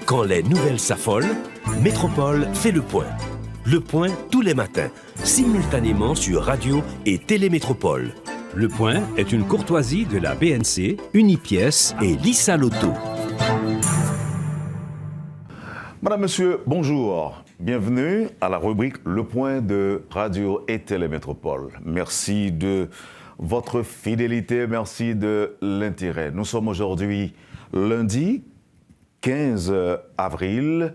Quand les nouvelles s'affolent, Métropole fait le point. Le point tous les matins, simultanément sur Radio et Télémétropole. Le point est une courtoisie de la BNC, Unipièce et Lisa Lotto. Madame, Monsieur, bonjour. Bienvenue à la rubrique Le Point de Radio et Télémétropole. Merci de votre fidélité, merci de l'intérêt. Nous sommes aujourd'hui lundi 15 avril.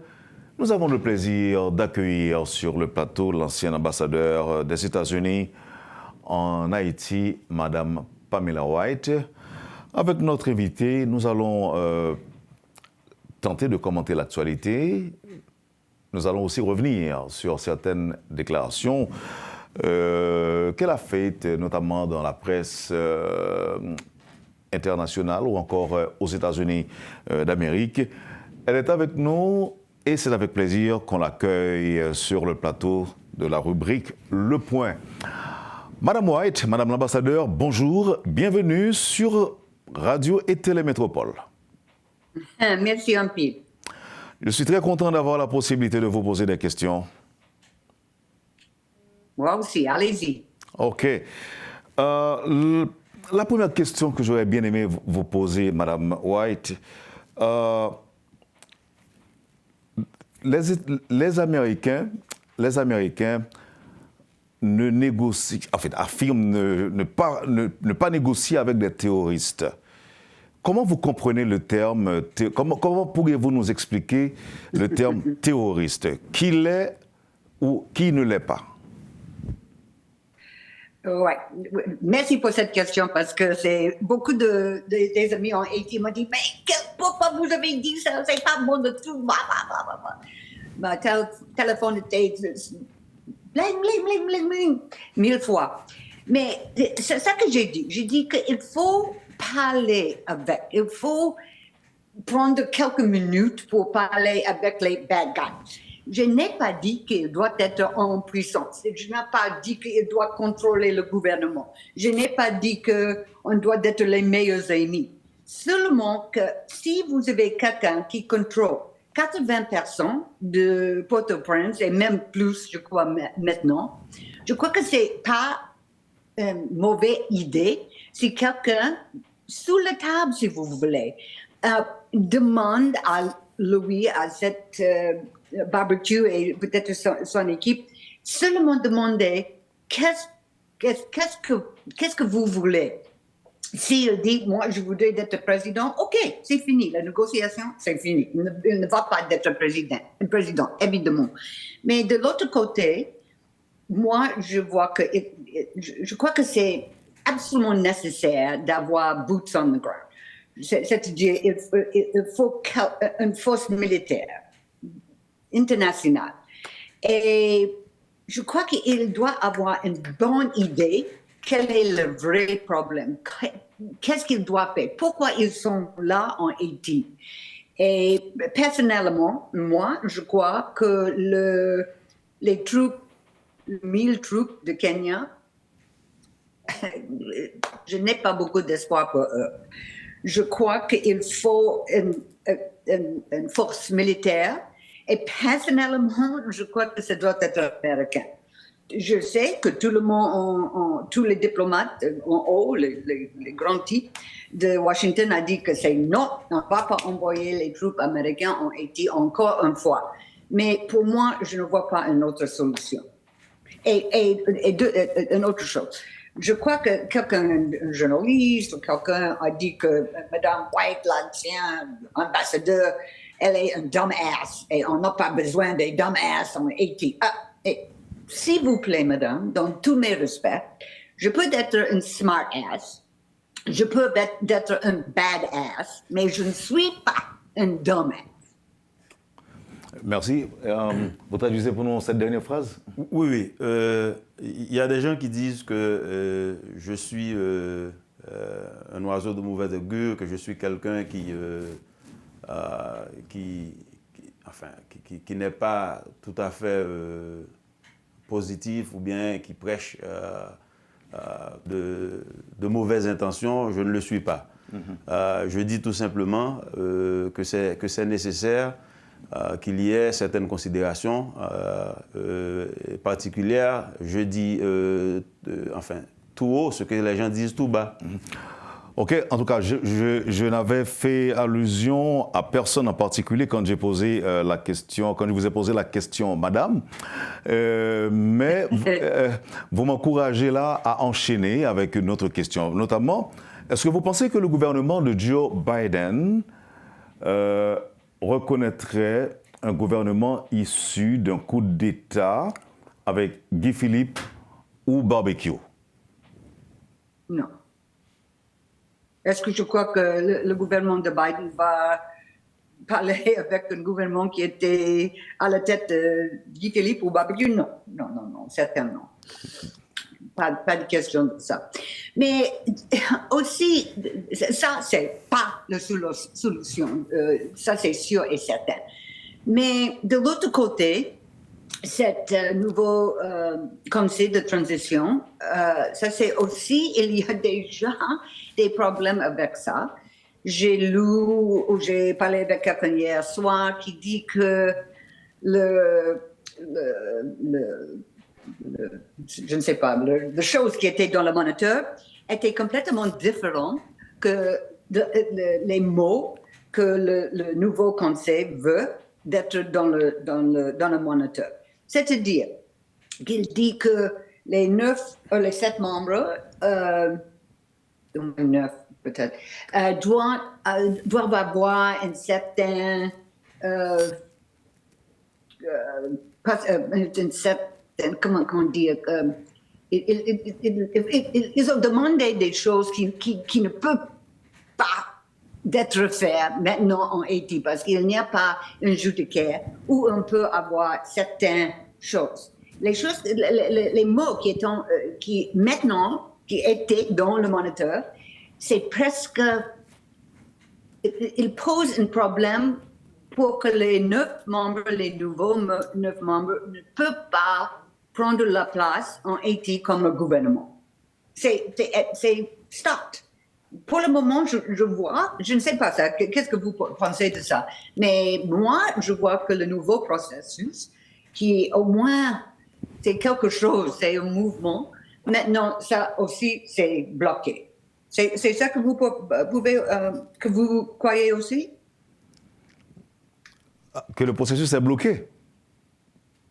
Nous avons le plaisir d'accueillir sur le plateau l'ancien ambassadeur des États-Unis en Haïti, Madame Pamela White. Avec notre invité, nous allons tenter de commenter l'actualité. Nous allons aussi revenir sur certaines déclarations qu'elle a faites, notamment dans la presse internationale ou encore aux États-Unis d'Amérique. Elle est avec nous et c'est avec plaisir qu'on l'accueille sur le plateau de la rubrique Le Point. Madame White, Madame l'ambassadeur, bonjour, bienvenue sur Radio et Télémétropole. Merci un peu. Je suis très content d'avoir la possibilité de vous poser des questions. Moi aussi, allez-y. OK. La première question que j'aurais bien aimé vous poser, Madame White, les Américains ne négocient, en fait, affirment ne pas négocier avec des terroristes. Comment vous comprenez le terme, comment pourriez-vous nous expliquer le terme terroriste? Qui l'est ou qui ne l'est pas? Ouais. Merci pour cette question parce que c'est beaucoup des amis en Haïti m'ont dit mais pourquoi vous avez dit ça, c'est pas bon de tout. Ma téléphone était bling bling bling bling bling 1000 fois. Mais c'est ça que j'ai dit. J'ai dit qu'il faut parler avec, il faut prendre quelques minutes pour parler avec les bad guys. Je n'ai pas dit qu'il doit être en puissance. Je n'ai pas dit qu'il doit contrôler le gouvernement. Je n'ai pas dit qu'on doit être les meilleurs amis. Seulement que si vous avez quelqu'un qui contrôle 80% de Port-au-Prince et même plus, je crois, maintenant, je crois que c'est pas une mauvaise idée si quelqu'un, sous la table, si vous voulez, demande à lui, à cette barbecue et peut-être son équipe, seulement demander qu'est-ce que vous voulez. S'il dit, moi, je voudrais être président, OK, c'est fini. La négociation, c'est fini. Il ne va pas être président, évidemment. Mais de l'autre côté, moi, je crois que c'est absolument nécessaire d'avoir boots on the ground. C'est-à-dire, il faut une force militaire internationale. Et je crois qu'il doit avoir une bonne idée quel est le vrai problème, qu'est-ce qu'ils doivent faire, pourquoi ils sont là en Haïti. Et personnellement, moi, je crois que les troupes, 1000 troupes de Kenya, je n'ai pas beaucoup d'espoir pour eux. Je crois qu'il faut une force militaire. Et personnellement, je crois que ça doit être américain. Je sais que tout le monde, tous les diplomates en haut, les grands types de Washington a dit que c'est non, on ne va pas envoyer les troupes américaines en Haïti encore une fois. Mais pour moi, je ne vois pas une autre solution. Et une autre chose. Je crois que un journaliste ou quelqu'un a dit que Mme White, l'ancien ambassadeur, elle est un dumbass et on n'a pas besoin des dumbasses en Haïti. S'il vous plaît, madame, dans tous mes respects, je peux être une smart ass, je peux être un bad ass, mais je ne suis pas un dumbass. Merci. Vous traduisez pour nous cette dernière phrase? Oui. Il y a des gens qui disent que je suis un oiseau de mauvaise augure, que je suis quelqu'un qui n'est pas tout à fait positif ou bien qui prêche de mauvaises intentions. Je ne le suis pas. Je dis tout simplement que c'est nécessaire qu'il y ait certaines considérations particulières. Je dis, enfin, tout haut ce que les gens disent tout bas. OK, en tout cas, je n'avais fait allusion à personne en particulier quand j'ai posé la question, quand je vous ai posé la question, madame. Mais vous m'encouragez là à enchaîner avec une autre question. Notamment, est-ce que vous pensez que le gouvernement de Joe Biden reconnaîtrait un gouvernement issu d'un coup d'État avec Guy Philippe ou barbecue? Non. Est-ce que je crois que le gouvernement de Biden va parler avec un gouvernement qui était à la tête de Guy Philippe ou barbecue? Non, non, non, non, certainement. Pas de question de ça. Mais aussi, ça, c'est pas la solution. Ça, c'est sûr et certain. Mais de l'autre côté, cet nouveau conseil de transition, ça c'est aussi, il y a déjà des problèmes avec ça. J'ai lu ou j'ai parlé avec quelqu'un hier soir qui dit que je ne sais pas, la chose qui était dans le moniteur était complètement différente que les mots que le nouveau conseil veut d'être dans le moniteur. C'est-à-dire qu'il dit que les 7 membres, 9 peut-être, doivent avoir une certaine, comment dire, ils ont demandé des choses qui ne peuvent pas d'être faites maintenant en Haïti parce qu'il n'y a pas un judiciaire où on peut avoir certaines choses. Les choses, les mots qui étaient dans le moniteur, c'est presque, il pose un problème pour que les 9 membres, les nouveaux 9 membres, ne peuvent pas prendre la place en Haïti comme le gouvernement. C'est stop. Pour le moment, je vois, je ne sais pas ça, qu'est-ce que vous pensez de ça? Mais moi, je vois que le nouveau processus, qui au moins, c'est quelque chose, c'est un mouvement, maintenant, ça aussi, c'est bloqué. C'est ça que vous pouvez, que vous croyez aussi? Que le processus est bloqué?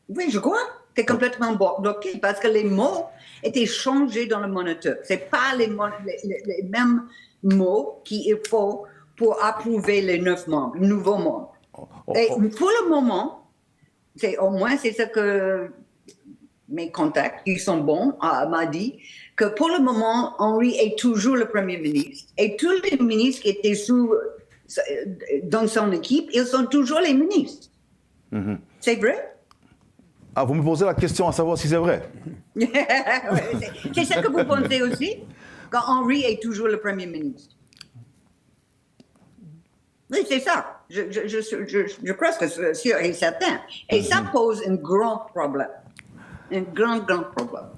Oui, je crois. C'est complètement bloqué parce que les mots étaient changés dans le moniteur. Ce n'est pas les mêmes mots qu'il faut pour approuver les 9 membres, les nouveaux membres. Et pour le moment, au moins c'est ce que mes contacts, qui sont bons, m'a dit, que pour le moment, Henri est toujours le Premier ministre. Et tous les ministres qui étaient dans son équipe, ils sont toujours les ministres. Mm-hmm. C'est vrai? Ah, vous me posez la question à savoir si c'est vrai. C'est ça que vous pensez aussi? Qu'Henri est toujours le Premier ministre. Oui, c'est ça. Je crois que c'est sûr et certain. Et ça pose un grand problème. Un grand problème.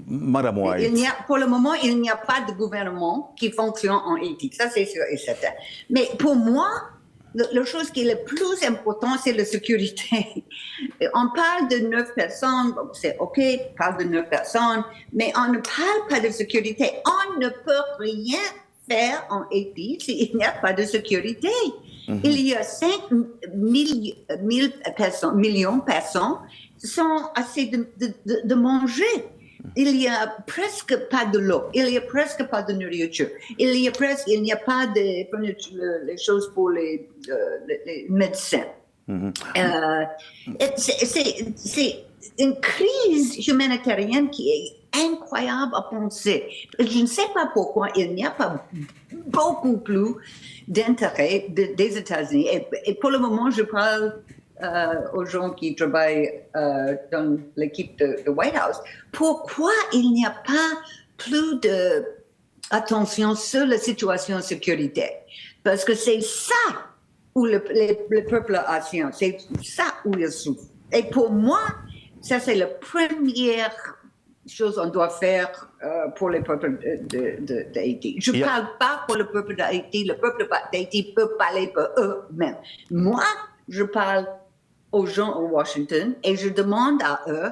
Madame White. Pour le moment, il n'y a pas de gouvernement qui fonctionne en Haïti. Ça, c'est sûr et certain. Mais pour moi, la chose qui est le plus important, c'est la sécurité. On parle de 9 personnes, c'est OK, on parle de 9 personnes, mais on ne parle pas de sécurité. On ne peut rien faire en Haïti s'il n'y a pas de sécurité. Mm-hmm. Il y a 5 millions de personnes qui sont assez de manger. Il n'y a presque pas de l'eau, il n'y a presque pas de nourriture, il n'y a pas de les choses pour les médecins. Mm-hmm. C'est une crise humanitaire qui est incroyable à penser. Je ne sais pas pourquoi il n'y a pas beaucoup plus d'intérêt des États-Unis. Et pour le moment, je parle aux gens qui travaillent dans l'équipe de White House, pourquoi il n'y a pas plus d'attention sur la situation sécuritaire? Parce que c'est ça où le peuple haïtien, c'est ça où il souffre. Et pour moi, ça c'est la première chose qu'on doit faire pour le peuple d'Haïti. Je ne parle pas pour le peuple d'Haïti, le peuple d'Haïti peut parler pour eux-mêmes. Moi, je parle aux gens à Washington et je demande à eux,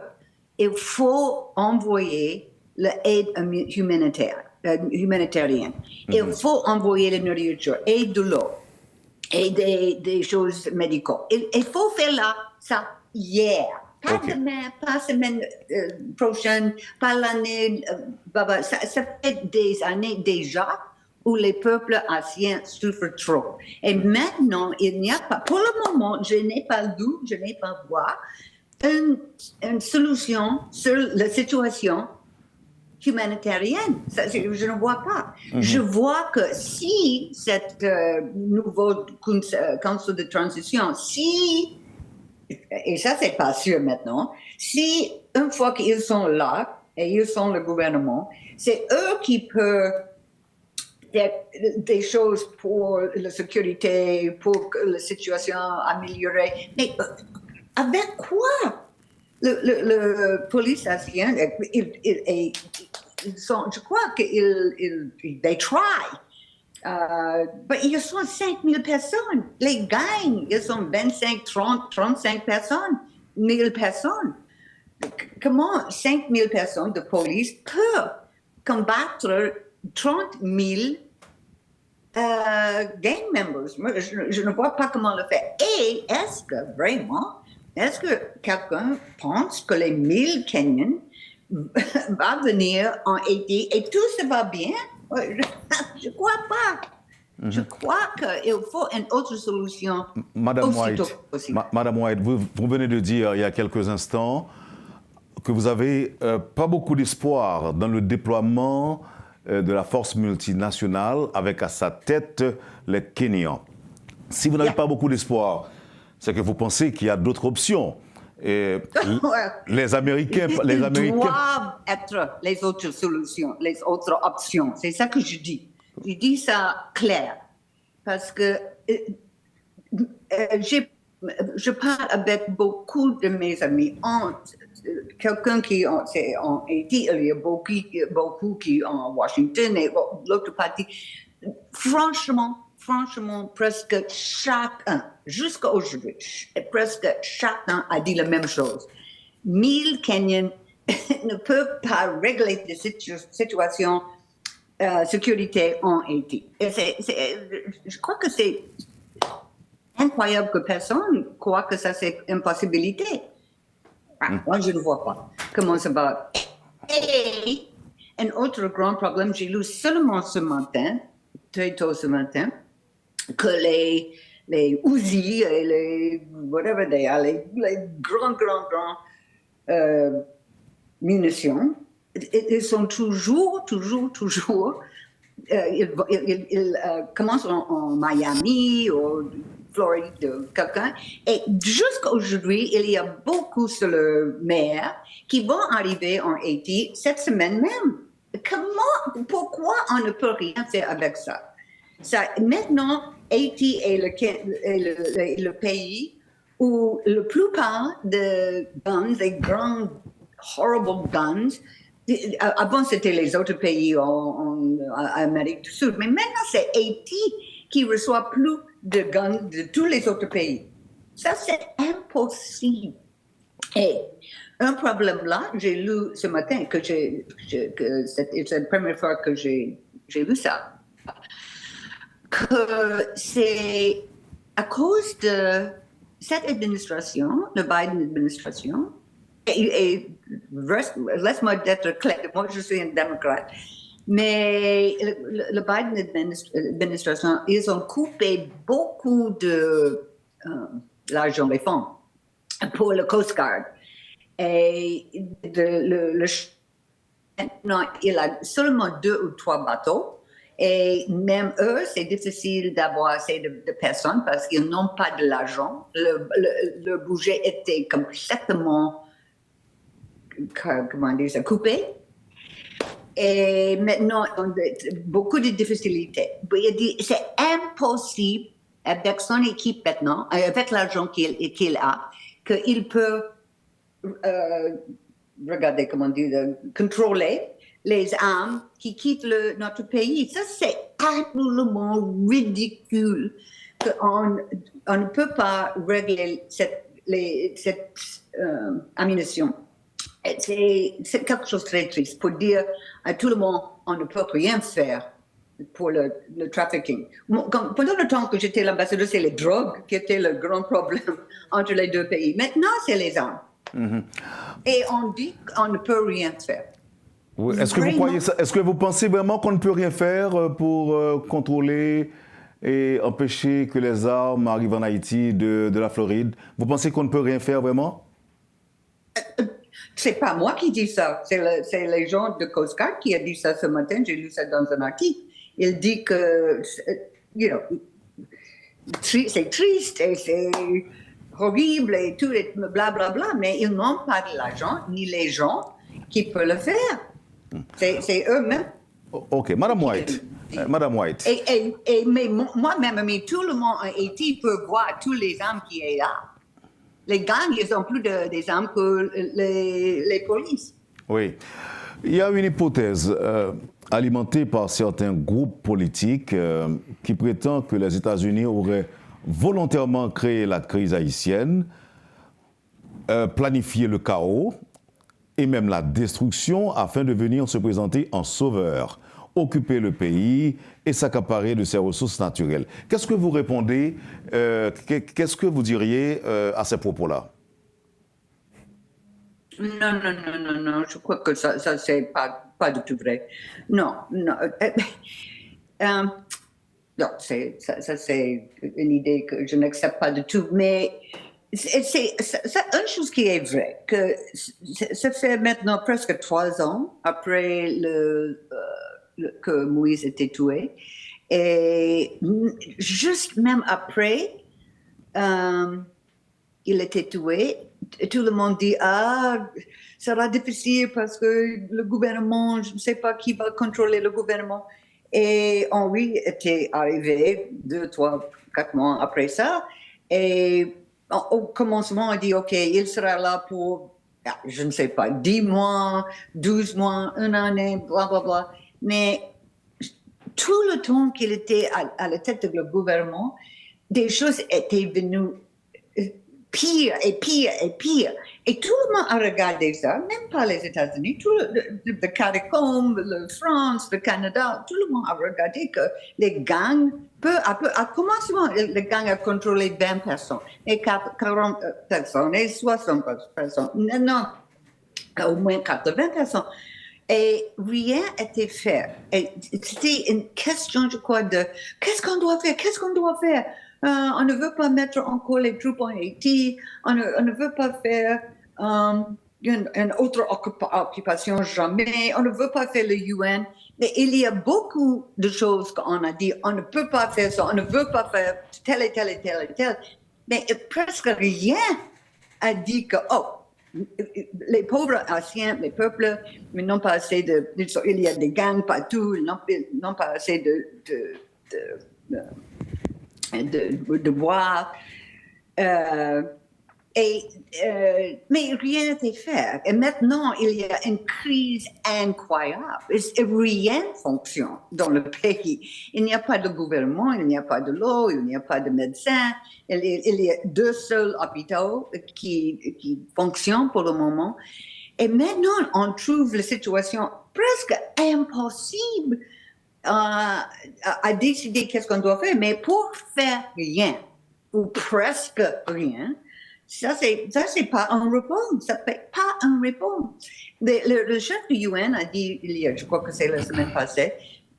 il faut envoyer l'aide humanitaire, humanitarienne. Il faut envoyer la nourriture et de l'eau et des choses médicales. Il faut faire ça hier. Pas demain, pas semaine prochaine, pas l'année. Ça fait des années déjà où les peuples asiens souffrent trop. Et maintenant, il n'y a pas, pour le moment, je n'ai pas une solution sur la situation humanitarienne. Ça, je ne vois pas. Je vois que si cette nouveau conseil de transition, et ça c'est pas sûr maintenant, si une fois qu'ils sont là et ils sont le gouvernement, c'est eux qui peuvent des choses pour la sécurité, pour que la situation améliorée. Mais avec quoi? Le police haïtien, ils sont, je crois qu'ils try. Mais ils sont 5000 personnes. Les gangs, ils sont 25, 30, 35 personnes, 1000 personnes. Comment 5000 personnes de police peuvent combattre 30 000 gang members? Moi, je ne vois pas comment le faire. Et est-ce que quelqu'un pense que les 1000 Kenyans vont venir en Haïti et tout se va bien? Je ne crois pas. Je crois qu'il faut une autre solution. Madame White, vous venez de dire il y a quelques instants que vous n'avez pas beaucoup d'espoir dans le déploiement de la force multinationale avec à sa tête les Kenyans. Si vous n'avez pas beaucoup d'espoir, c'est que vous pensez qu'il y a d'autres options. Et les Américains doivent être les autres solutions, les autres options. C'est ça que je dis. Je dis ça clair. Parce que je parle avec beaucoup de mes amis. Quelqu'un qui est en Haïti, il y a beaucoup qui sont en Washington et l'autre partie. Franchement, presque chacun, jusqu'à aujourd'hui, presque chacun a dit la même chose. 1000 Kenyans ne peuvent pas régler la situation sécurité en Haïti. Je crois que c'est incroyable que personne croit que ça c'est une possibilité. Moi, je ne vois pas comment ça va. Et un autre grand problème, j'ai lu seulement ce matin, très tôt ce matin, que les Uzi et les whatever they are, les grands munitions, ils sont toujours, ils commencent en Miami ou Floride, quelqu'un, et jusqu'à aujourd'hui, il y a beaucoup sur le mer qui vont arriver en Haïti cette semaine même. Pourquoi on ne peut rien faire avec ça? Maintenant, Haïti est le pays où la plupart des guns, les grands, horrible guns, avant c'était les autres pays en Amérique du Sud, mais maintenant c'est Haïti qui reçoit plus de guns de tous les autres pays. Ça, c'est impossible. Et un problème là, j'ai lu ce matin, c'est la première fois que j'ai lu ça, que c'est à cause de cette administration, la Biden administration, et laisse-moi être clair, moi je suis un démocrate, mais la Biden administration, ils ont coupé beaucoup de l'argent, les fonds, pour le Coast Guard. Et maintenant, il a seulement 2 ou 3 bateaux. Et même eux, c'est difficile d'avoir assez de personnes parce qu'ils n'ont pas de l'argent. Le budget était complètement, comment dire ça, coupé. Et maintenant, on a beaucoup de difficultés. Il dit c'est impossible avec son équipe maintenant, avec l'argent qu'il a, qu'il peut, regardez comment dire, contrôler les armes qui quittent notre pays. Ça, c'est absolument ridicule qu'on ne peut pas régler cette ammunition. C'est quelque chose de très triste pour dire à tout le monde on ne peut rien faire pour le trafficking. Pendant le temps que j'étais l'ambassadeur, c'est les drogues qui étaient le grand problème entre les deux pays. Maintenant, c'est les armes. Et on dit qu'on ne peut rien faire. Oui. Est-ce que vous croyez ça? Est-ce que vous pensez vraiment qu'on ne peut rien faire pour contrôler et empêcher que les armes arrivent en Haïti de la Floride? Vous pensez qu'on ne peut rien faire vraiment? C'est pas moi qui dis ça, c'est les gens de Coast Guard qui a dit ça ce matin, j'ai lu ça dans un article. Il dit que, c'est triste et c'est horrible et tout, et blablabla, mais ils n'ont pas de l'argent ni les gens qui peuvent le faire. C'est eux-mêmes. OK. Madame White. Madame White. Mais moi-même, mais tout le monde en Haïti peut voir tous les armes qui sont là. Les gangs, ils ont plus des armes que les polices. Oui. Il y a une hypothèse alimentée par certains groupes politiques qui prétend que les États-Unis auraient volontairement créé la crise haïtienne, planifié le chaos et même la destruction afin de venir se présenter en sauveur, occuper le pays et s'accaparer de ses ressources naturelles. Qu'est-ce que vous répondez, qu'est-ce que vous diriez à ces propos-là? Non, je crois que ça c'est pas du tout vrai. Non. Non, ça c'est une idée que je n'accepte pas du tout, mais c'est une chose qui est vraie, que ça fait maintenant presque 3 ans après que Moïse était tué. Et juste même après, il était tué, tout le monde dit « Ah, ça sera difficile parce que le gouvernement, je ne sais pas qui va contrôler le gouvernement. » Et Henri était arrivé 2, 3, 4 mois après ça. Et au commencement, on dit « OK, il sera là pour, je ne sais pas, 10 mois, 12 mois, 1 année, blablabla. » Mais tout le temps qu'il était à la tête du gouvernement, des choses étaient venues pire et pire et pire. Et tout le monde a regardé ça, même pas les États-Unis, tout le CARICOM, la France, le Canada, tout le monde a regardé que les gangs, à commencement, les gangs a contrôlé 20 personnes, et 40 personnes, et 60 personnes. Non, au moins 80 personnes. Et rien n'était fait. Et c'était une question, je crois, de qu'est-ce qu'on doit faire? On ne veut pas mettre encore les troupes en Haïti, on ne veut pas faire une autre occupation jamais, on ne veut pas faire le UN. Mais il y a beaucoup de choses qu'on a dit, on ne peut pas faire ça, on ne veut pas faire tel et tel et tel et tel. Mais presque rien a dit que, les pauvres haïtiens, les peuples, mais n'ont pas assez il y a des gangs partout, ils n'ont pas assez de boire. Mais rien n'était fait. Et maintenant, il y a une crise incroyable. Rien ne fonctionne dans le pays. Il n'y a pas de gouvernement, il n'y a pas de l'eau, il n'y a pas de médecins. Il y a 2 seuls hôpitaux qui fonctionnent pour le moment. Et maintenant, on trouve la situation presque impossible à décider qu'est-ce qu'on doit faire. Mais pour faire rien, ou presque rien, ça c'est pas un réponse. Ça fait pas un réponse. Le chef du UN a dit, je crois que c'est la semaine passée,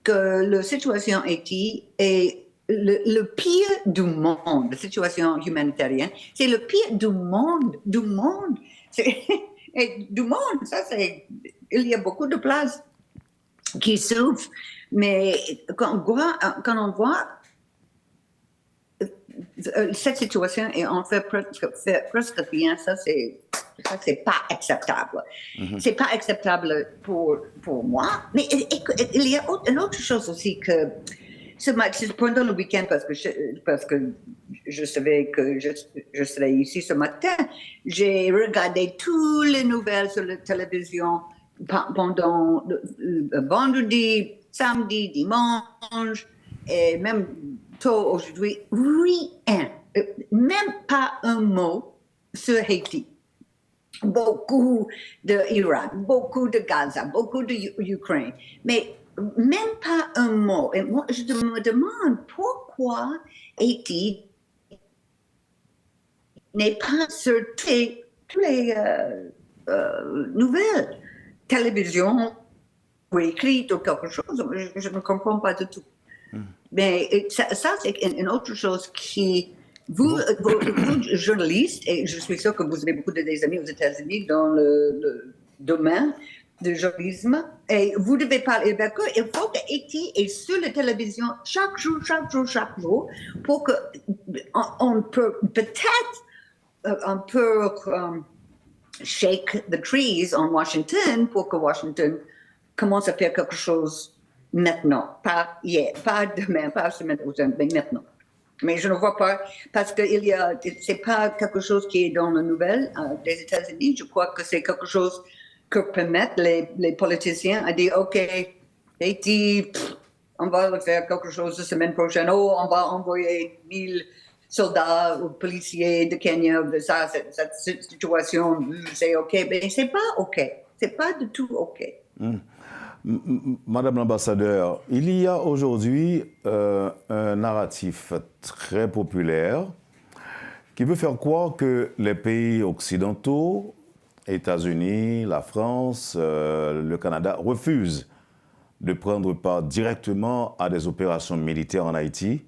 que la situation en Haïti est le pire du monde, la situation humanitaire, c'est le pire du monde. Et du monde, il y a beaucoup de places qui souffrent, mais quand on voit cette situation et on fait presque rien, ça c'est pas acceptable. C'est pas acceptable pour moi. Mais il y a une autre chose aussi que pendant le week-end, parce que je savais que je serais ici ce matin, j'ai regardé toutes les nouvelles sur la télévision pendant le vendredi, samedi, dimanche, et même tôt aujourd'hui. Rien, même pas un mot sur Haïti. Beaucoup d'Irak, beaucoup de Gaza, beaucoup d'Ukraine. Mais même pas un mot. Et moi, je me demande pourquoi Haïti n'est pas sur toutes les nouvelles, télévision ou écrites ou quelque chose. Je ne comprends pas du tout. Mais ça c'est une autre chose qui... Vous, journalistes, et je suis sûre que vous avez beaucoup des amis aux États-Unis dans le domaine du journalisme, et vous devez parler avec eux. Il faut que Haïti est sur la télévision chaque jour, pour que on peut peut-être un peu shake the trees en Washington pour que Washington commence à faire quelque chose maintenant, pas hier, pas demain, pas la semaine prochaine, mais maintenant. Mais je ne vois pas, parce que c'est pas quelque chose qui est dans la nouvelle des États-Unis. Je crois que c'est quelque chose que permettent les politiciens à dire, OK, Haïti, on va faire quelque chose la semaine prochaine. Oh, on va envoyer 1000 soldats ou policiers de Kenya. Cette situation, c'est OK. Mais c'est pas OK. C'est pas du tout OK. Madame l'ambassadeur, il y a aujourd'hui un narratif très populaire qui veut faire croire que les pays occidentaux, États-Unis, la France, le Canada, refusent de prendre part directement à des opérations militaires en Haïti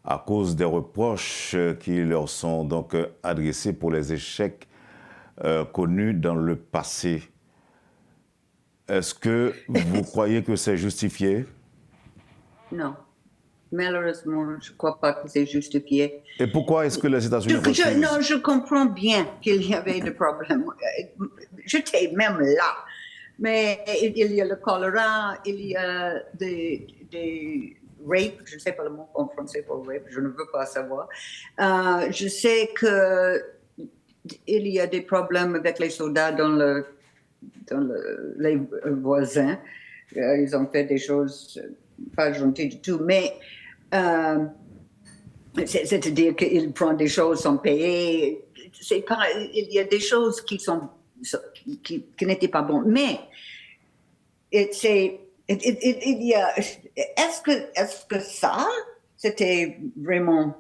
à cause des reproches qui leur sont donc adressés pour les échecs connus dans le passé. Est-ce que vous croyez que c'est justifié? Non. Malheureusement, je ne crois pas que c'est justifié. Et pourquoi est-ce que les États-Unis refusent? Non, je comprends bien qu'il y avait des problèmes. J'étais même là. Mais il y a le choléra, il y a des rapes, je ne sais pas le mot en français pour rape, je ne veux pas savoir. Je sais qu'il y a des problèmes avec les soldats dans les voisins. Ils ont fait des choses pas gentilles du tout, mais c'est-à-dire qu'ils prennent des choses sans payer. Il y a des choses qui n'étaient pas bonnes. Mais est-ce que ça, c'était vraiment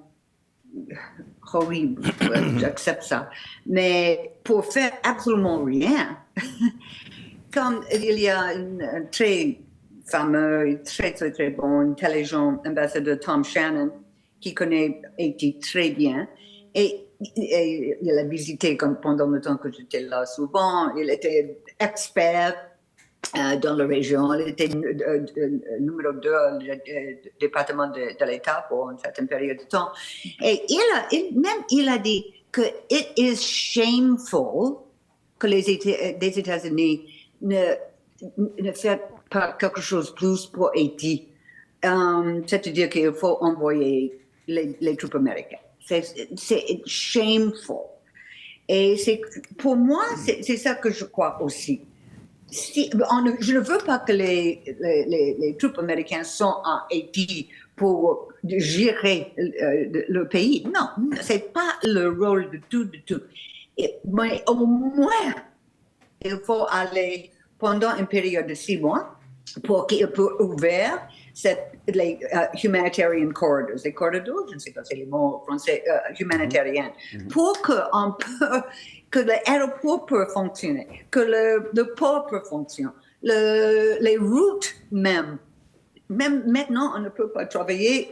horrible? J'accepte ça. Mais pour faire absolument rien, comme il y a un très fameux, très, très, très bon, intelligent ambassadeur Tom Shannon, qui connaît Haïti très bien, et il a visité pendant le temps que j'étais là souvent. Il était expert dans la région. Il était numéro 2 du département de l'État pour une certaine période de temps. Et il a dit que it is shameful que les États-Unis ne fassent pas quelque chose de plus pour Haïti. C'est-à-dire qu'il faut envoyer les troupes américaines. C'est shameful. Et pour moi, c'est ça que je crois aussi. Je ne veux pas que les troupes américaines sont en Haïti pour gérer le pays. Non, ce n'est pas le rôle du tout. Mais au moins, il faut aller pendant une période de 6 mois pour qu'il puisse ouvrir les humanitarian corridors. Les corridors, je ne sais pas si c'est le mot français, humanitariens, pour que l'aéroport peut fonctionner, que le port peut fonctionner, les routes même. Même maintenant, on ne peut pas travailler,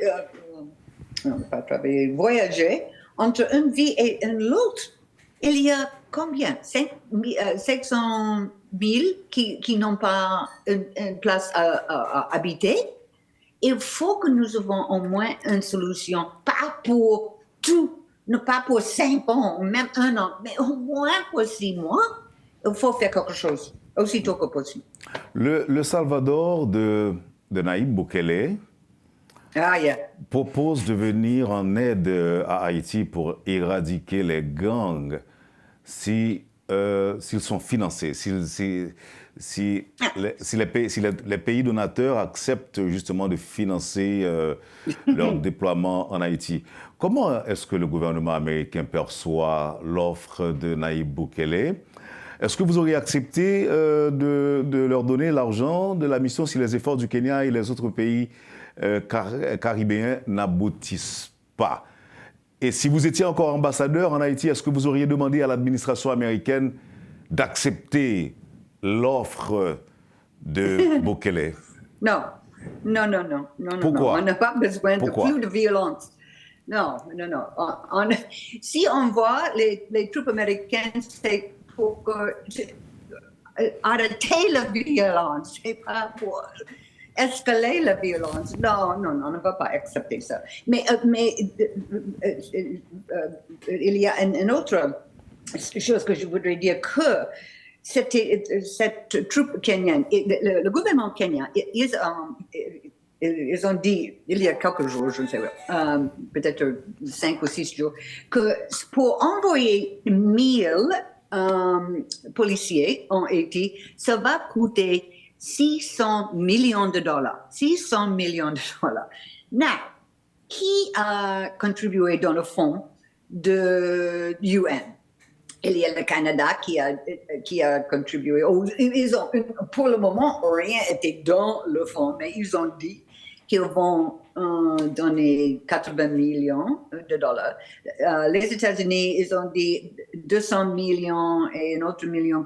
voyager entre une ville et une autre. Il y a combien? 500 000 qui n'ont pas une place à habiter. Il faut que nous ayons au moins une solution, pas pour tout, pas pour 5 ans, même 1 an, mais au moins pour 6 mois. Il faut faire quelque chose, aussitôt que possible. Le Salvador de Nayib Bukele propose de venir en aide à Haïti pour éradiquer les gangs si s'ils sont financés, si les pays donateurs acceptent justement de financer leur déploiement en Haïti. Comment est-ce que le gouvernement américain perçoit l'offre de Nayib Bukele? Est-ce que vous auriez accepté de leur donner l'argent de la mission si les efforts du Kenya et les autres pays caribéens n'aboutissent pas? Et si vous étiez encore ambassadeur en Haïti, est-ce que vous auriez demandé à l'administration américaine d'accepter l'offre de Bukele? Non. Pourquoi? On n'a pas besoin de plus de violence. Non. Si on voit les troupes américaines, c'est pour arrêter la violence, c'est pas pour escalader la violence. Non, on ne va pas accepter ça. Mais il y a une autre chose que je voudrais dire, que cette troupe kenyane, le gouvernement kenyan, ils ont dit, il y a quelques jours, je ne sais pas, peut-être 5 ou 6 jours, que pour envoyer 1000 policiers en Haïti, ça va coûter $600 millions. 600 millions de dollars. Now, qui a contribué dans le fonds de UN? Il y a le Canada qui a contribué. Pour le moment, rien n'était dans le fonds, mais ils ont dit qu'ils vont donner 80 millions de dollars. Les États-Unis, ils ont dit 200 millions et un autre million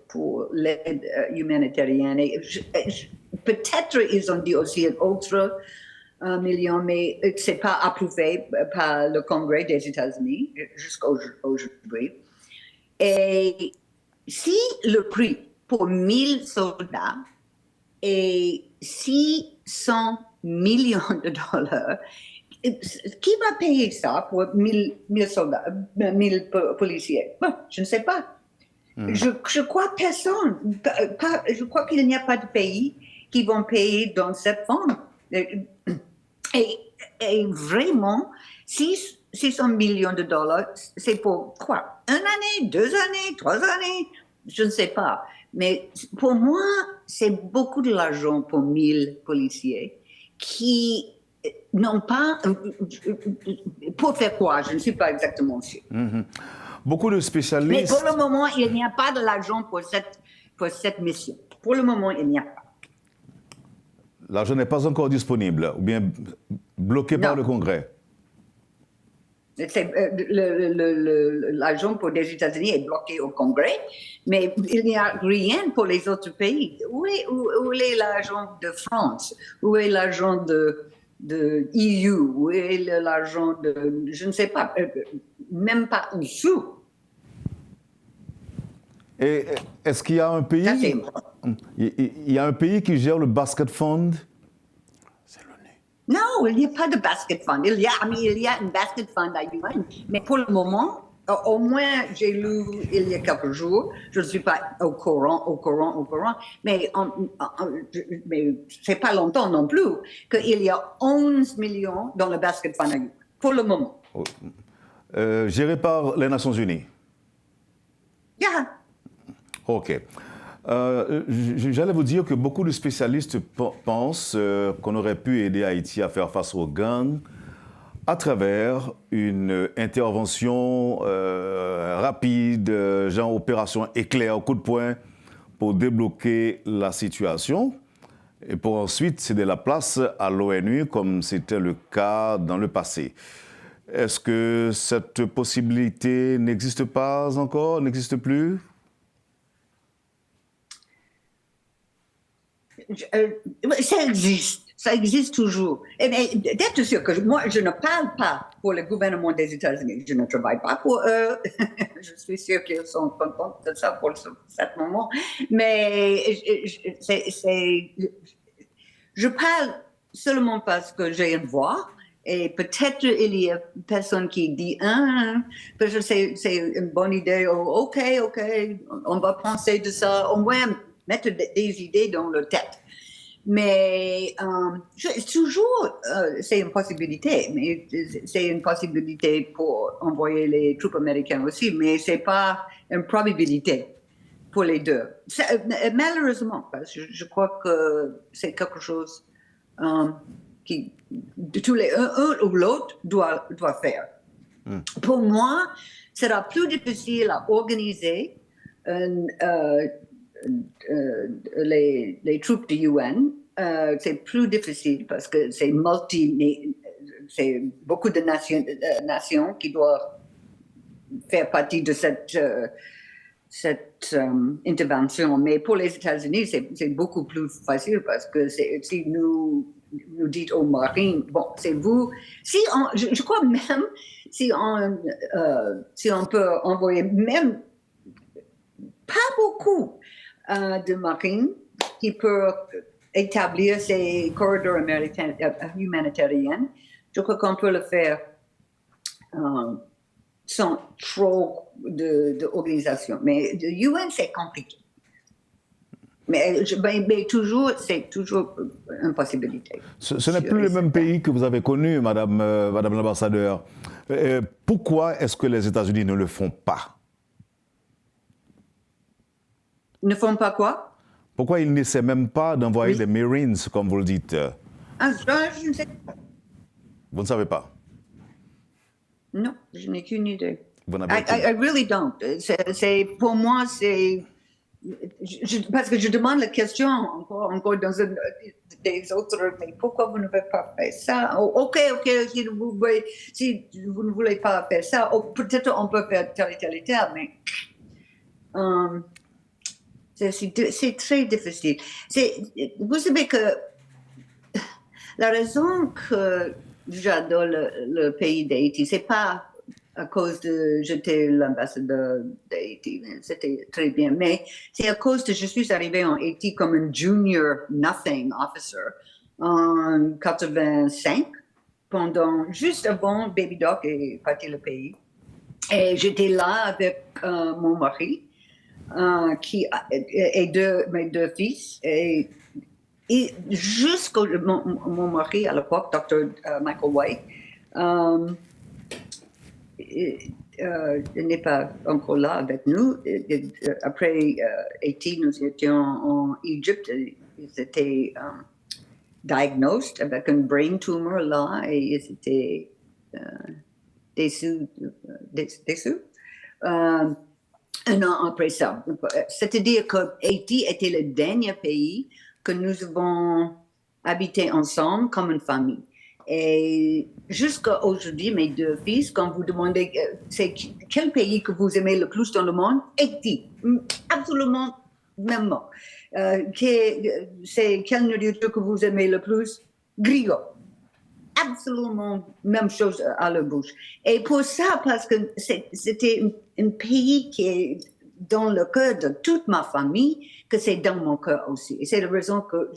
pour l'aide humanitarienne. Peut-être ils ont dit aussi un autre million, mais ce n'est pas approuvé par le Congrès des États-Unis jusqu'à aujourd'hui. Et si le prix pour 1000 soldats est 600 millions de dollars, qui va payer ça pour 1000 soldats, 1000 policiers? Bon, je ne sais pas. Je crois personne. Je crois qu'il n'y a pas de pays qui vont payer dans cette forme. Et vraiment, 600 millions de dollars, c'est pour quoi? 1 année, 2 années, 3 années? Je ne sais pas. Mais pour moi, c'est beaucoup de l'argent pour 1000 policiers qui n'ont pas... Pour faire quoi? Je ne suis pas exactement sûre. Beaucoup de spécialistes... Mais pour le moment, il n'y a pas de l'argent pour cette mission. Pour le moment, il n'y a pas. L'argent n'est pas encore disponible, ou bien bloqué par le Congrès? L'argent pour les États-Unis est bloqué au Congrès, mais il n'y a rien pour les autres pays. Où est l'argent de France? Où est l'argent de EU? Où est l'argent de... Je ne sais pas, même pas un sou. Et est-ce qu'il y a un pays... Ça, c'est... Il y a un pays qui gère le basket fund? Non, il n'y a pas de basket fund. Il y a un basket fund à UN, mais pour le moment, au moins, j'ai lu il y a quelques jours, je ne suis pas au courant, mais c'est pas longtemps non plus, qu'il y a 11 millions dans le basket fund à UN, pour le moment. Géré par les Nations Unies? Yeah. OK. J'allais vous dire que beaucoup de spécialistes pensent qu'on aurait pu aider Haïti à faire face aux gangs à travers une intervention rapide, genre opération éclair, coup de poing, pour débloquer la situation et pour ensuite céder la place à l'ONU comme c'était le cas dans le passé. Est-ce que cette possibilité n'existe pas encore, n'existe plus? Ça existe toujours. Mais d'être sûr que moi, je ne parle pas pour le gouvernement des États-Unis. Je ne travaille pas pour eux. Je suis sûre qu'ils sont contents de ça pour ce moment. Mais je parle seulement parce que j'ai une voix. Et peut-être il y a personne qui dit peut-être c'est une bonne idée. Oh, OK, on va penser de ça. Au moins mettre des idées dans leur tête. Mais toujours, c'est une possibilité. Mais c'est une possibilité pour envoyer les troupes américaines aussi, mais ce n'est pas une probabilité pour les deux. Malheureusement, parce que je crois que c'est quelque chose qui, tous les un ou l'autre doit faire. Pour moi, ce sera plus difficile à organiser les troupes de UN. C'est plus difficile parce que c'est beaucoup de nations qui doivent faire partie de cette intervention. Mais pour les États-Unis, c'est beaucoup plus facile parce que si nous dites aux marines, bon, c'est vous. Je crois même si on peut envoyer même pas beaucoup de marines qui peuvent établir ces corridors humanitairiens, je crois qu'on peut le faire sans trop d'organisation. Mais le UN, c'est compliqué. Mais toujours, c'est toujours une possibilité. Ce n'est plus le même pays que vous avez connu, Madame l'ambassadeur. Pourquoi est-ce que les États-Unis ne le font pas? Ne font pas quoi? Pourquoi ils n'essaient même pas d'envoyer des Marines, comme vous le dites? Je ne sais pas. Vous ne savez pas? Non, je n'ai qu'une idée. I really don't. Pour moi, c'est... parce que je demande la question encore dans des autres, mais pourquoi vous ne pouvez pas faire ça? OK, si vous ne voulez pas faire ça, peut-être on peut faire tel et tel, mais c'est très difficile. Vous savez que la raison que j'adore le pays d'Haïti, c'est pas à cause de j'étais l'ambassadeur d'Haïti, c'était très bien, mais c'est à cause que je suis arrivée en Haïti comme un junior nothing officer en 85, juste avant Baby Doc est parti le pays. Et j'étais là avec mon mari, et mes deux fils, et jusqu'au mon mari à l'époque, Dr. Michael White, il n'est pas encore là avec nous. Après Haïti, nous étions en Égypte. Ils étaient diagnosed avec une brain tumor là et ils étaient déçus. Un an après ça. C'est-à-dire que Haïti était le dernier pays que nous avons habité ensemble comme une famille. Et jusqu'à aujourd'hui, mes deux fils, quand vous demandez c'est quel pays que vous aimez le plus dans le monde, Haïti, absolument même. C'est quelle nourriture que vous aimez le plus, griot. Absolument même chose à la bouche. Et pour ça, parce que c'était un pays qui est dans le cœur de toute ma famille, que c'est dans mon cœur aussi. Et c'est la raison que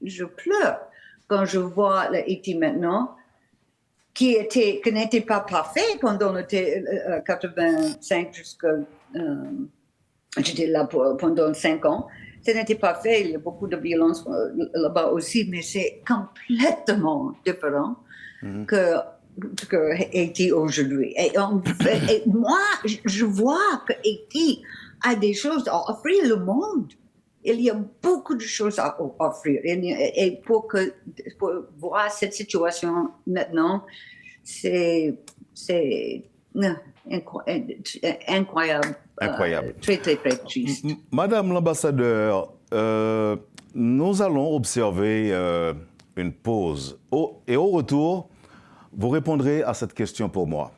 je pleure quand je vois Haïti maintenant, qui n'était pas parfait pendant le 85 jusqu'à... j'étais là pendant 5 ans. Ce n'était pas fait, il y a beaucoup de violence là-bas aussi, mais c'est complètement différent que Haïti aujourd'hui. Et moi, je vois que Haïti a des choses à offrir au monde. Il y a beaucoup de choses à offrir. Et pour voir cette situation maintenant, c'est incroyable. Incroyable. Très, très, très triste. Madame l'ambassadeur, nous allons observer une pause. Et au retour, vous répondrez à cette question pour moi.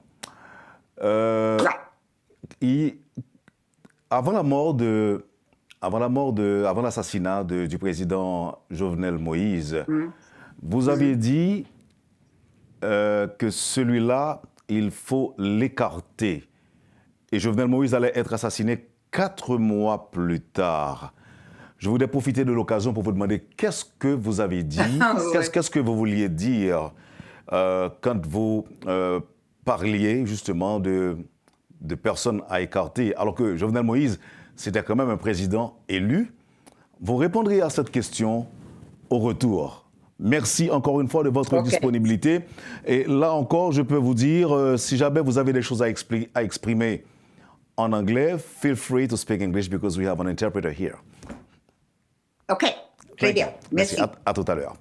Avant l'assassinat du président Jovenel Moïse, vous avez dit que celui-là, il faut l'écarter. Et Jovenel Moïse allait être assassiné 4 mois plus tard. Je voudrais profiter de l'occasion pour vous demander qu'est-ce que vous avez dit, qu'est-ce que vous vouliez dire quand vous parliez justement de personnes à écarter, alors que Jovenel Moïse, c'était quand même un président élu. Vous répondriez à cette question au retour. Merci encore une fois de votre disponibilité. Et là encore, je peux vous dire, si jamais vous avez des choses à exprimer en anglais, feel free to speak English because we have an interpreter here. OK, très bien. Merci. À tout à l'heure.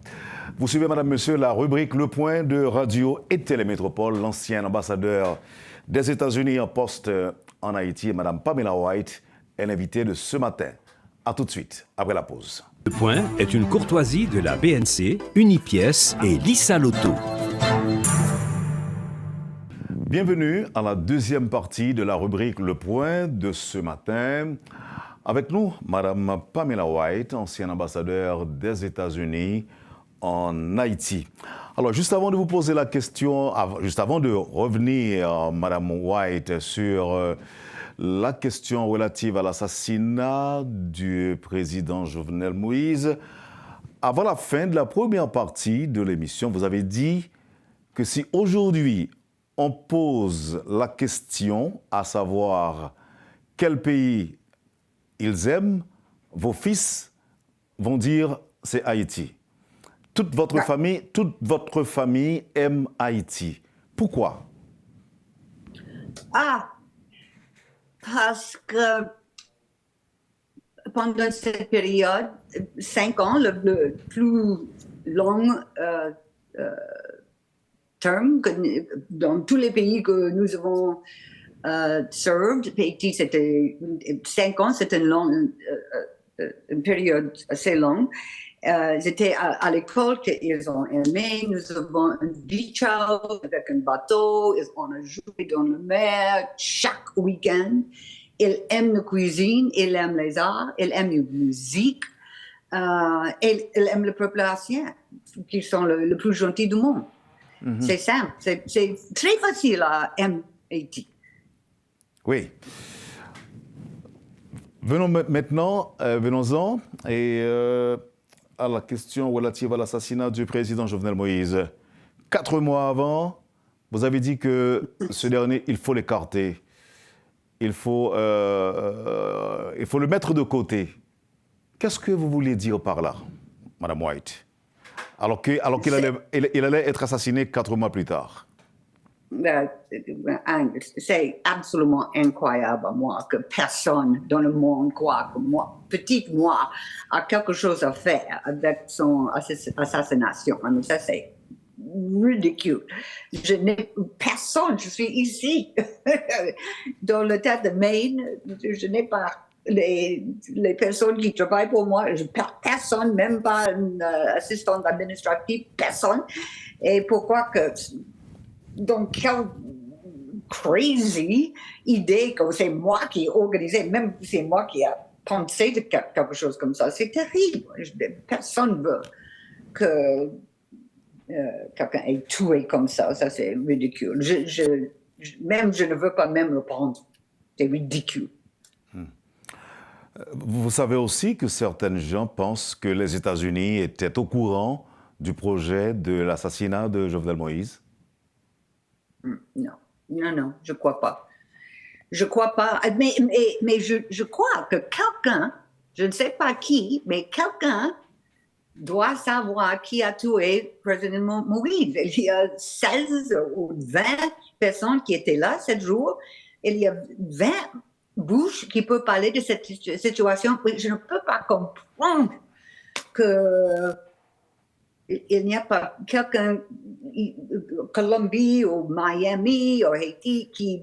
Vous suivez, madame, monsieur, la rubrique Le Point de Radio et Télémétropole. L'ancien ambassadeur des États-Unis en poste en Haïti, madame Pamela White, est l'invitée de ce matin. À tout de suite, après la pause. Le Point est une courtoisie de la BNC, Unipièce et Lisa Loto. Bienvenue à la deuxième partie de la rubrique Le Point de ce matin. Avec nous, madame Pamela White, ancienne ambassadeur des États-Unis en Haïti. Alors, juste avant de vous poser la question, juste avant de revenir, madame White, sur la question relative à l'assassinat du président Jovenel Moïse, avant la fin de la première partie de l'émission, vous avez dit que si aujourd'hui on pose la question, à savoir quel pays ils aiment, vos fils vont dire c'est Haïti. Toute votre famille aime Haïti. Pourquoi? Parce que pendant cette période, 5 ans, le plus long terme dans tous les pays que nous avons served, Haïti, c'était 5 ans, c'était une période assez longue. J'étais à l'école qu'ils ont aimé. Nous avons un beach house avec un bateau. On a joué dans la mer chaque week-end. Ils aiment la cuisine, ils aiment les arts, ils aiment la musique. Et ils aiment le peuple haïtien, qui sont le plus gentil du monde. Mm-hmm. C'est simple. C'est très facile à aimer Haïti. Oui. Venons-en. Et à la question relative à l'assassinat du président Jovenel Moïse. 4 mois avant, vous avez dit que ce dernier, il faut l'écarter. Il faut le mettre de côté. Qu'est-ce que vous voulez dire par là, madame White? Alors qu'il allait être assassiné 4 mois plus tard. C'est absolument incroyable, moi, que personne dans le monde croit que moi, petite moi, a quelque chose à faire avec son assassination. Ça, c'est ridicule. Personne, je suis ici, dans le tas de Maine, je n'ai pas les personnes qui travaillent pour moi, personne, même pas un assistant administratif, personne. Et pourquoi que... Donc, quelle crazy idée que c'est moi qui ai organisé, même c'est moi qui ai pensé de quelque chose comme ça. C'est terrible. Personne ne veut que quelqu'un ait tué comme ça. Ça, c'est ridicule. Je ne veux pas même le prendre. C'est ridicule. Vous savez aussi que certains gens pensent que les États-Unis étaient au courant du projet de l'assassinat de Jovenel Moïse? Non, je ne crois pas. Je ne crois pas, mais je crois que quelqu'un, je ne sais pas qui, mais quelqu'un doit savoir qui a tué le président Moïse. Il y a 16 ou 20 personnes qui étaient là 7 jours. Il y a 20 bouches qui peuvent parler de cette situation. Je ne peux pas comprendre que... Il n'y a pas quelqu'un, Colombie ou Miami ou Haïti, qui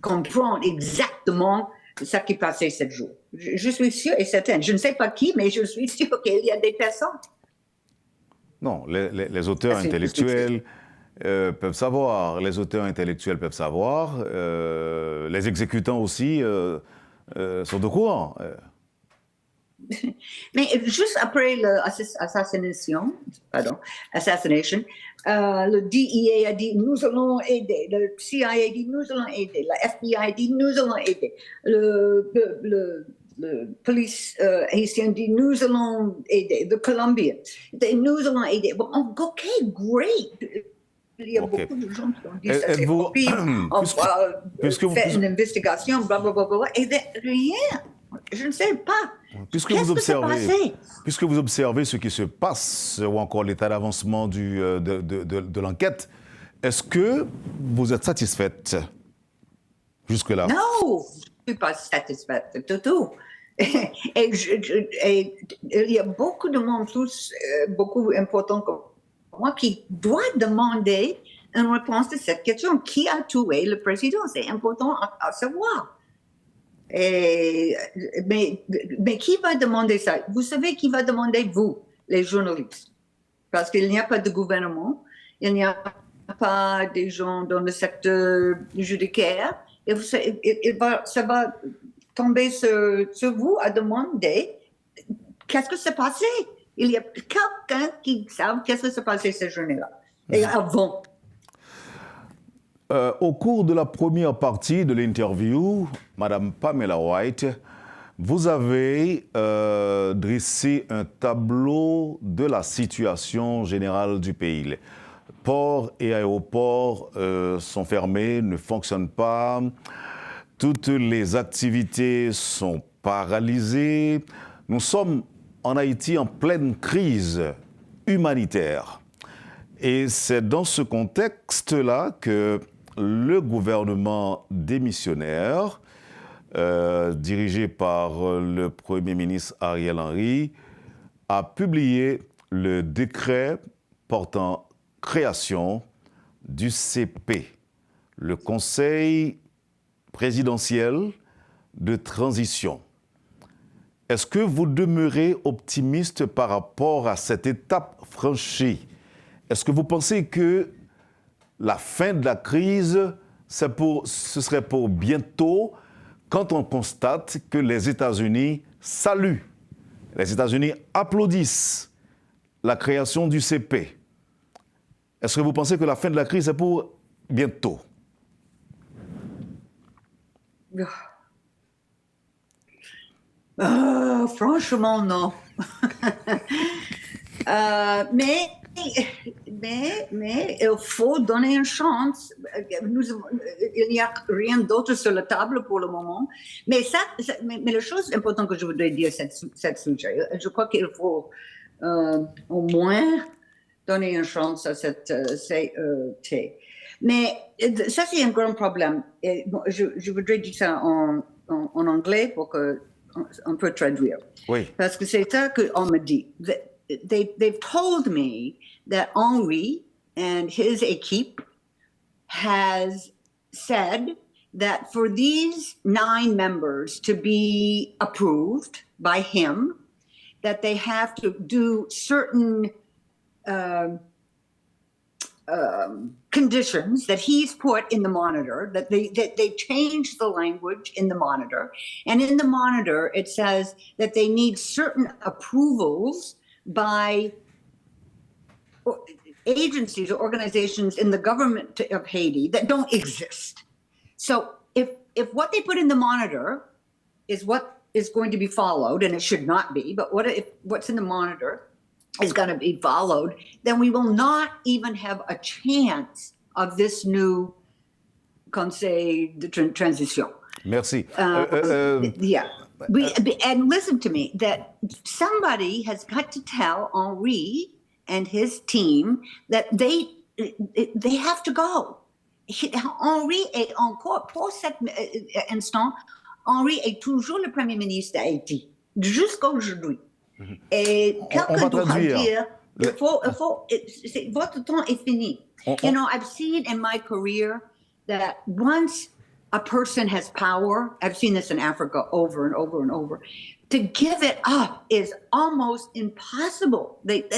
comprend exactement ce qui passait 7 jours. Je suis sûre et certaine. Je ne sais pas qui, mais je suis sûre qu'il y a des personnes. Non, les auteurs intellectuels peuvent savoir. Les auteurs intellectuels peuvent savoir. Les exécutants aussi sont au courant. Mais juste après l'assassination, le DEA a dit nous allons aider, le CIA a dit nous allons aider, la FBI a dit nous allons aider, le police haïtien dit nous allons aider, le Colombien nous allons aider. Bon, OK, great. Il y a beaucoup de gens qui ont dit ça, c'est horrible, on va faire une investigation, blablabla, et rien. Je ne sais pas. Puisque Qu'est-ce que s'est passé? puisque vous observez ce qui se passe, ou encore l'état d'avancement de l'enquête, est-ce que vous êtes satisfaite jusque-là? Non, je ne suis pas satisfaite du tout. Et il y a beaucoup de monde, beaucoup important que moi, qui doit demander une réponse de cette question. Qui a tué le président? C'est important à savoir. Mais qui va demander ça? Vous savez qui va demander, vous, les journalistes. Parce qu'il n'y a pas de gouvernement, il n'y a pas des gens dans le secteur judiciaire. Ça va tomber sur vous à demander qu'est-ce que s'est passé. Il y a quelqu'un qui sait qu'est-ce que s'est passé cette journée-là. Et avant. Au cours de la première partie de l'interview, Madame Pamela White, vous avez dressé un tableau de la situation générale du pays. Ports et aéroports sont fermés, ne fonctionnent pas. Toutes les activités sont paralysées. Nous sommes en Haïti en pleine crise humanitaire. Et c'est dans ce contexte-là que le gouvernement démissionnaire, dirigé par le Premier ministre Ariel Henry, a publié le décret portant création du CP, le Conseil présidentiel de transition. Est-ce que vous demeurez optimiste par rapport à cette étape franchie? Est-ce que vous pensez que la fin de la crise, ce serait pour bientôt, quand on constate que les États-Unis saluent, les États-Unis applaudissent la création du CP? Est-ce que vous pensez que la fin de la crise est pour bientôt? Franchement, non. Mais il faut donner une chance. Il n'y a rien d'autre sur la table pour le moment. Mais la chose importante que je voudrais dire sur ce sujet, je crois qu'il faut au moins donner une chance à cette CET. Mais ça, c'est un grand problème. Et, je voudrais dire ça en anglais pour qu'on peut traduire. Oui. Parce que c'est ça qu'on me dit. They've told me that Henri and his équipe has said that for these 9 members to be approved by him, that they have to do certain conditions that he's put in the monitor, that they changed the language in the monitor. And in the monitor, it says that they need certain approvals by agencies or organizations in the government of Haiti that don't exist. So if what they put in the monitor is what is going to be followed, and it should not be, but if what's in the monitor is going to be followed, then we will not even have a chance of this new Conseil de Transition. Merci. Yeah. And listen to me, that somebody has got to tell Henri and his team that they have to go. Henri est encore, pour cet instant, Henri est toujours le Premier ministre d'Haïti, jusqu'à aujourd'hui. Et quelqu'un doit dire, votre temps est fini. You know, I've seen in my career that once a person has power, I've seen this in Africa over and over and over, to give it up is almost impossible. The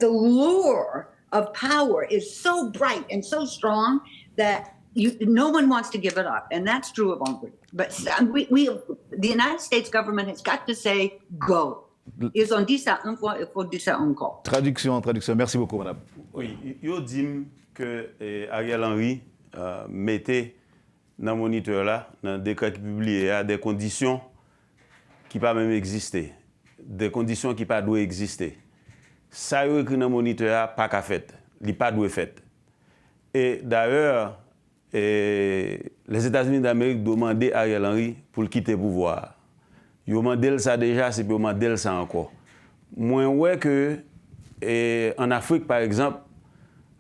lure of power is so bright and so strong that no one wants to give it up. And that's true of Hungary. But the United States government has got to say, go. Ils ont dit ça une fois, il faut dire ça encore. Traduction. Merci beaucoup, madame. Oui, yo dit que Ariel Henry mettait dans le moniteur là, dans le décret qui publié, à des conditions qui ne pas même exister, des conditions qui ne pas doivent exister. Ça est écrit dans le moniteur, pas qu'à fait, il pas doit fait. Et d'ailleurs, les États-Unis d'Amérique demandaient à Ariel Henry pour quitter le pouvoir. Yo mandel ça déjà, c'est pour mandel ça encore. Moi, ouais que en Afrique, par exemple,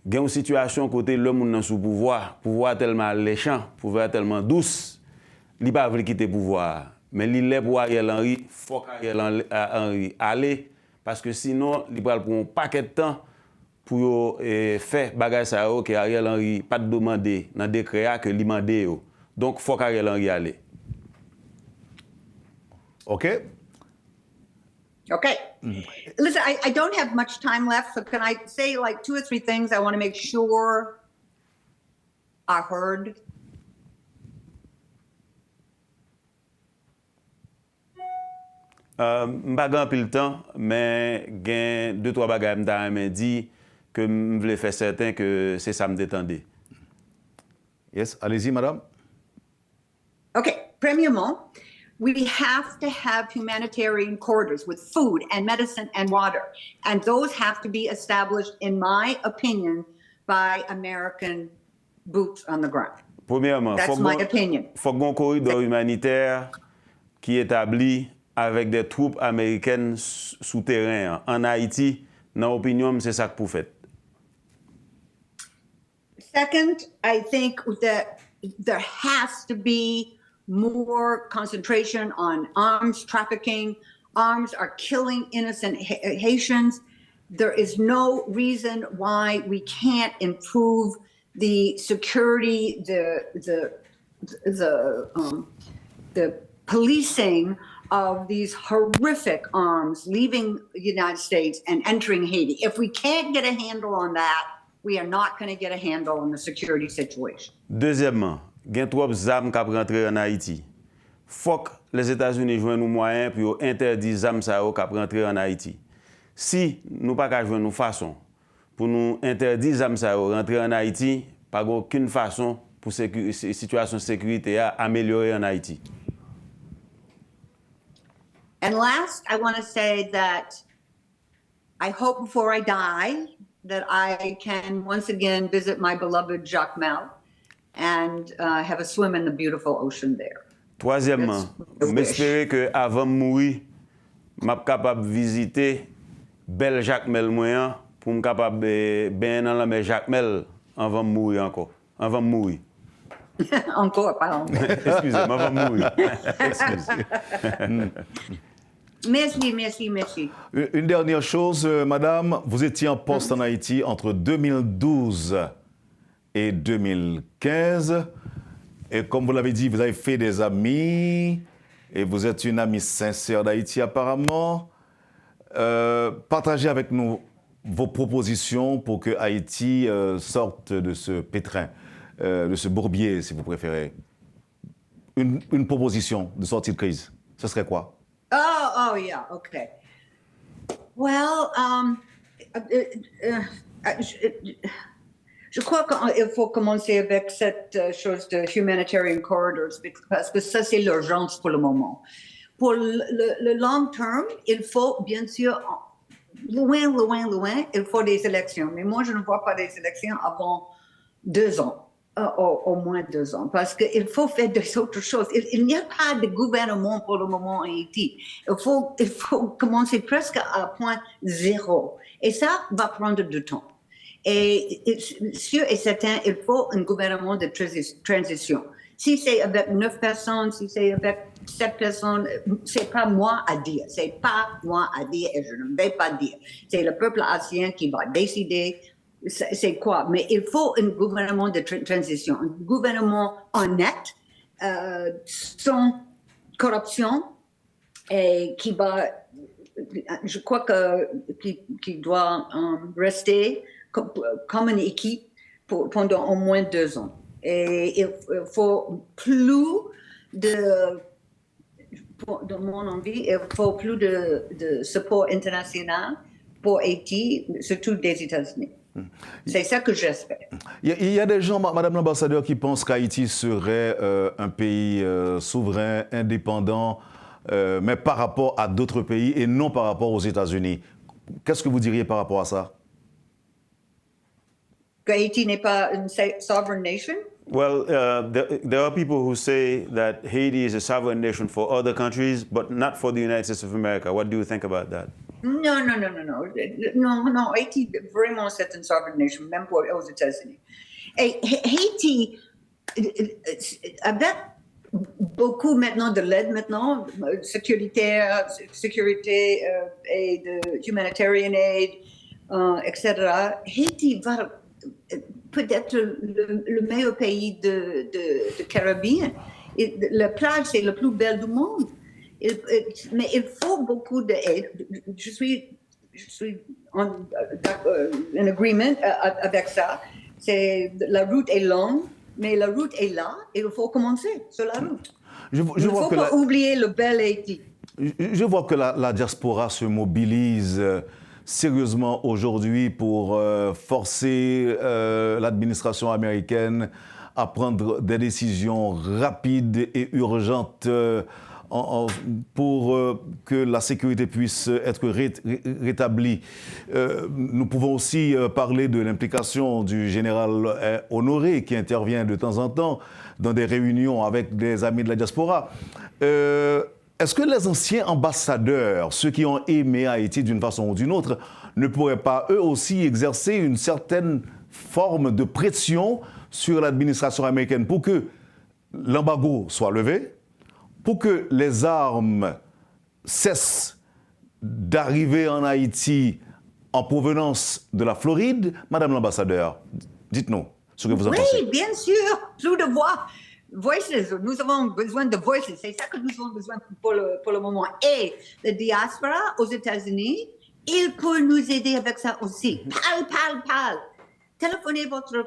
il y a une situation côté l'homme dans sous pouvoir tellement alléchant, pouvoir tellement douce, il pas veut quitter pouvoir. Mais il est pour Ariel Henry, il faut qu'Ariel Henry aller, parce que sinon, il va prendre un paquet de temps pour faire bagage ça que Ariel Henry pas de demander dans décret que lui mandé. Donc, il faut qu'Ariel Henry aller. OK? Okay. Listen, I don't have much time left, so can I say like 2 or 3 things I want to make sure are heard? M'pa grand pile temps, mais gen 2-3 bagages m'ta m'a dit que m'voulais faire certain que c'est ça me détendait. Yes, allez-y, madame. Okay, premièrement, we have to have humanitarian corridors with food and medicine and water. And those have to be established, in my opinion, by American boots on the ground. Premièrement, That's my opinion. faut qu'on corridor humanitaire qui est établi avec des troupes américaines souterraines en Haïti. Dans l'opinion, c'est ça que vous faites. Second, I think that there has to be more concentration on arms trafficking. Arms are killing innocent Haitians. There is no reason why we can't improve the security, the policing of these horrific arms leaving the United States and entering Haiti. If we can't get a handle on that, we are not going to get a handle on the security situation. Deuxièmement, il y a trop d'armes qui rentrent en Haïti. Faut que les États-Unis jouent nos moyens pour interdire les armes qui rentrent en Haïti. Si nous pas jouer nos façons pour nous interdire les armes qui rentrer en Haïti, pas aucune façon pour la situation de sécurité à améliorer en Haïti. And last, I want to say that I hope before I die that I can once again visit my beloved Jacmel and have a swim in the beautiful ocean there. Troisièmement, j'espère que avant de mourir, je suis capable de visiter belle Jacmel moyen pour me capable de bien dans la mer Jacmel avant de mourir encore. Avant de mourir. Encore, pardon. Excusez-moi, avant de mourir. Excusez. Merci. Une dernière chose, madame, vous étiez en poste en Haïti entre 2012 et 2015. Et comme vous l'avez dit, vous avez fait des amis et vous êtes une amie sincère d'Haïti apparemment. Partagez avec nous vos propositions pour que Haïti sorte de ce pétrin, de ce bourbier, si vous préférez. Une proposition de sortie de crise, ce serait quoi? Oh, yeah, okay. Well, je crois qu'il faut commencer avec cette chose de humanitarian corridors, parce que ça, c'est l'urgence pour le moment. Pour le long terme, il faut, bien sûr, loin, il faut des élections. Mais moi, je ne vois pas des élections avant 2 ans. Au moins 2 ans, parce qu'il faut faire des autres choses. Il n'y a pas de gouvernement pour le moment en Haïti. Il faut commencer presque à point 0. Et ça va prendre du temps. Et sûr et certain, il faut un gouvernement de transition. Si c'est avec 9 personnes, si c'est avec 7 personnes, c'est pas moi à dire. C'est pas moi à dire et je ne vais pas dire. C'est le peuple haïtien qui va décider. C'est quoi? Mais il faut un gouvernement de transition, un gouvernement honnête, sans corruption, et qui va, je crois qui doit rester comme une équipe pendant au moins 2 ans. Et il faut plus dans mon envie, il faut plus de support international pour Haïti, surtout des États-Unis. C'est ça que j'espère. Il y a des gens, Madame l'ambassadeur, qui pensent qu'Haïti serait un pays souverain, indépendant, mais par rapport à d'autres pays et non par rapport aux États-Unis. Qu'est-ce que vous diriez par rapport à ça? Qu'Haïti n'est pas une sovereign nation? Well, there are people who say that Haiti is a sovereign nation for other countries, but not for the United States of America. What do you think about that? Non. Non, Haïti, vraiment, c'est une sovereign nation, même pour aux États-Unis. Et Haïti, avec beaucoup maintenant de l'aide maintenant, sécurité et de humanitarian aid, etc., Haïti va peut-être le meilleur pays de Caribbean. Et la plage, c'est la plus belle du monde. Mais il faut beaucoup d'aide. Je suis en agreement avec ça. La route est longue, mais la route est là et il faut commencer sur la route. Il ne faut pas oublier le bel Haïti. Je vois que la diaspora se mobilise sérieusement aujourd'hui pour forcer l'administration américaine à prendre des décisions rapides et urgentes pour que la sécurité puisse être rétablie. Nous pouvons aussi parler de l'implication du général Honoré qui intervient de temps en temps dans des réunions avec des amis de la diaspora. Est-ce que les anciens ambassadeurs, ceux qui ont aimé Haïti d'une façon ou d'une autre, ne pourraient pas eux aussi exercer une certaine forme de pression sur l'administration américaine pour que l'embargo soit levé, pour que les armes cessent d'arriver en Haïti en provenance de la Floride? Madame l'ambassadeur, dites-nous ce que vous en pensez. Oui, bien sûr, plus de voix. Voices, nous avons besoin de voices, c'est ça que nous avons besoin pour le moment. Et la diaspora aux États-Unis, il peut nous aider avec ça aussi. Parle. Téléphonez votre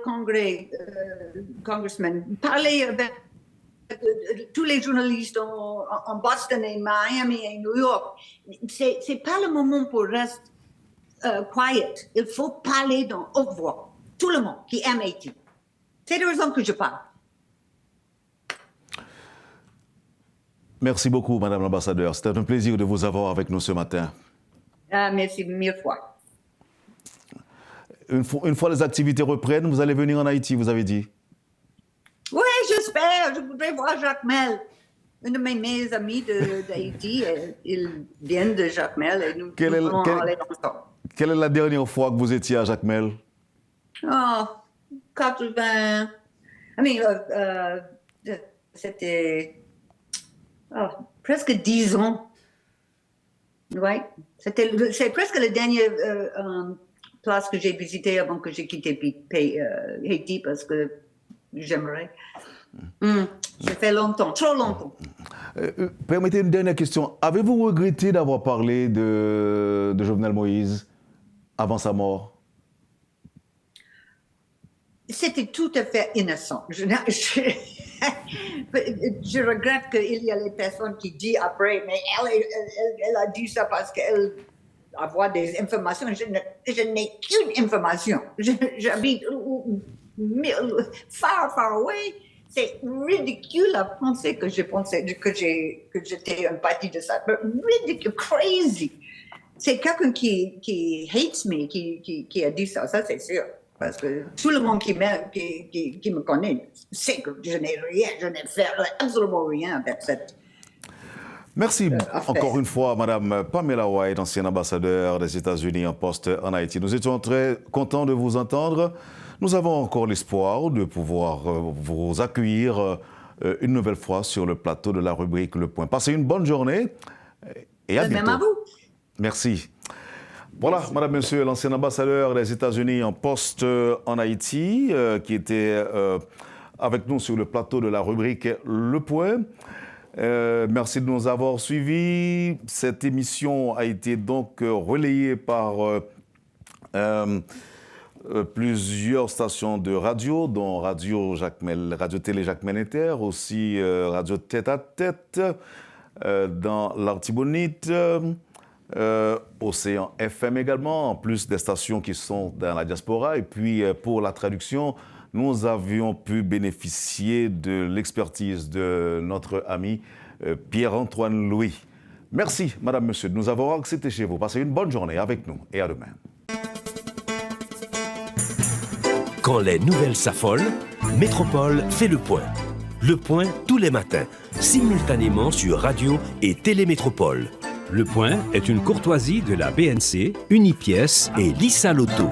congressman, parlez avec tous les journalistes en Boston et Miami et New York. C'est pas le moment pour rester quiet. Il faut parler dans haute voix. Tout le monde qui aime Haïti. C'est la raison que je parle. Merci beaucoup, Madame l'ambassadeur. C'était un plaisir de vous avoir avec nous ce matin. Merci mille fois. Une fois les activités reprennent, vous allez venir en Haïti, vous avez dit? Oui, j'espère. Je voudrais voir Jacmel. Un de mes amis d'Haïti, il vient de Jacmel et nous allons aller ensemble. Quelle est la dernière fois que vous étiez à Jacmel? 80... c'était presque 10 ans. Ouais. C'est presque la dernière place que j'ai visitée avant que j'ai quitté Haïti parce que j'aimerais. Ça fait longtemps, trop longtemps. Permettez une dernière question. Avez-vous regretté d'avoir parlé de Jovenel Moïse avant sa mort? C'était tout à fait innocent. Je regrette qu'il y a les personnes qui disent après, mais elle a dit ça parce qu'elle a des informations. Je n'ai qu'une information. J'habite far away. C'est ridicule à penser que j'étais une partie de ça. Ridicule, crazy. C'est quelqu'un qui hates me qui a dit ça c'est sûr. Parce que tout le monde qui me connaît sait que je n'ai fait absolument rien avec cette Merci encore une fois, Madame Pamela White, ancienne ambassadeur des États-Unis en poste en Haïti. Nous étions très contents de vous entendre. Nous avons encore l'espoir de pouvoir vous accueillir une nouvelle fois sur le plateau de la rubrique Le Point. Passez une bonne journée et à bientôt. Même à vous. Merci. Voilà, Madame, Monsieur, l'ancien ambassadeur des États-Unis en poste en Haïti, qui était avec nous sur le plateau de la rubrique Le Point. Merci de nous avoir suivis. Cette émission a été donc relayée par plusieurs stations de radio, dont Radio Télé Jacmel Inter, aussi Radio Tête à Tête dans l'Artibonite. Océan FM également, en plus des stations qui sont dans la diaspora. Et puis, pour la traduction, nous avions pu bénéficier de l'expertise de notre ami Pierre-Antoine Louis. Merci, Madame, Monsieur, de nous avoir acceptés chez vous. Passez une bonne journée avec nous et à demain. Quand les nouvelles s'affolent, Métropole fait le point. Le point tous les matins, simultanément sur radio et Télémétropole. Le point est une courtoisie de la BNC, Unipièces et Lisa Lotto.